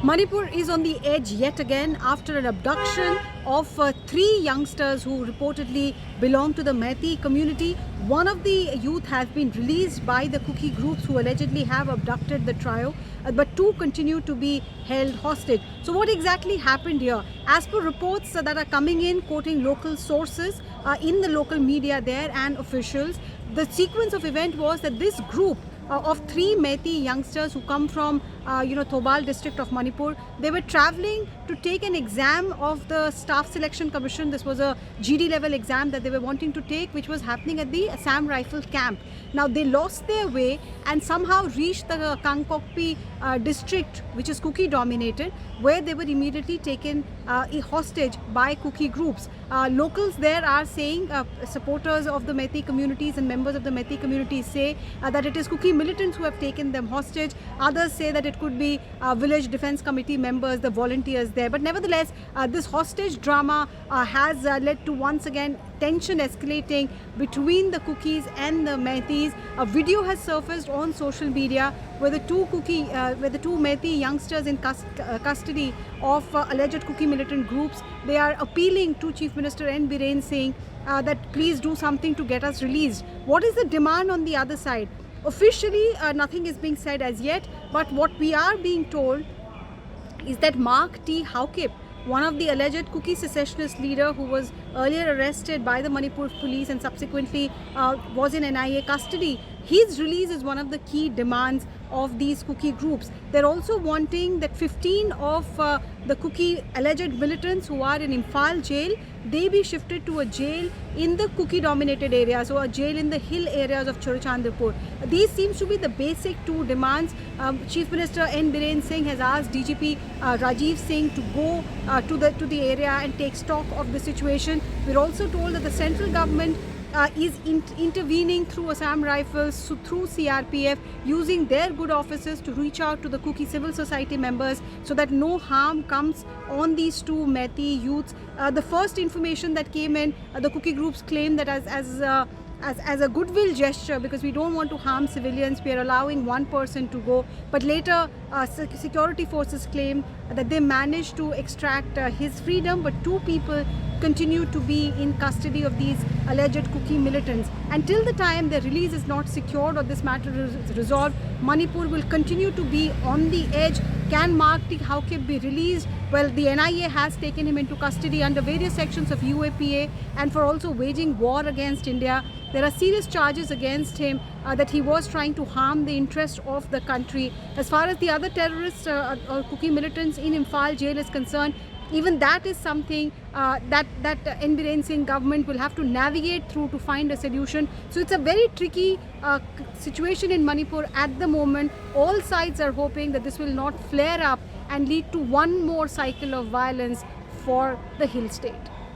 Manipur is on the edge yet again after an abduction of three youngsters who reportedly belong to the Meitei community. One of the youth has been released by the Kuki groups who allegedly have abducted the trio, but two continue to be held hostage. So what exactly happened here? As per reports that are coming in, quoting local sources in the local media there and officials, the sequence of event was that this group of three Meitei youngsters who come from Thobal district of Manipur. They were traveling to take an exam of the Staff Selection Commission. This was a GD level exam that they were wanting to take, which was happening at the Assam Rifle Camp. Now they lost their way and somehow reached the Kangpokpi district, which is Kuki dominated, where they were immediately taken hostage by Kuki groups. Locals there are saying, supporters of the Meitei communities and members of the Meitei communities say that it is Kuki militants who have taken them hostage. Others say that it could be village defense committee members, the volunteers there. But nevertheless, this hostage drama has led to once again tension escalating between the Kukis and the Meiteis. A video has surfaced on social media where the two Meitei youngsters in custody of alleged Kuki militant groups, they are appealing to Chief Minister N. Biren Singh that please do something to get us released. What is the demand on the other side? Officially, nothing is being said as yet, but what we are being told is that Mark T. Haukip, one of the alleged Kuki secessionist leader who was earlier arrested by the Manipur police and subsequently was in NIA custody, his release is one of the key demands of these Kuki groups. They're also wanting that 15 of the Kuki alleged militants who are in Imphal jail, they be shifted to a jail in the Kuki dominated areas, or a jail in the hill areas of Churachandpur. These seems to be the basic two demands. Chief Minister N. Biren Singh has asked DGP Rajiv Singh to go to the area and take stock of the situation. We're also told that the central government is intervening through Assam Rifles, through CRPF, using their good offices to reach out to the Kuki civil society members so that no harm comes on these two Meitei youths. The first information that came in, the Kuki groups claim that as a goodwill gesture, because we don't want to harm civilians, we are allowing one person to go. But later, security forces claim that they managed to extract his freedom, but two people continue to be in custody of these alleged Kuki militants. Until the time their release is not secured or this matter is resolved, Manipur will continue to be on the edge. Can Mark T. Haukip be released? Well, the NIA has taken him into custody under various sections of UAPA and for also waging war against India. There are serious charges against him that he was trying to harm the interest of the country. As far as the other terrorists or Kuki militants in Imphal jail is concerned, even that is something that N. Biren Singh government will have to navigate through to find a solution. So it's a very tricky situation in Manipur at the moment. All sides are hoping that this will not flare up and lead to one more cycle of violence for the hill state.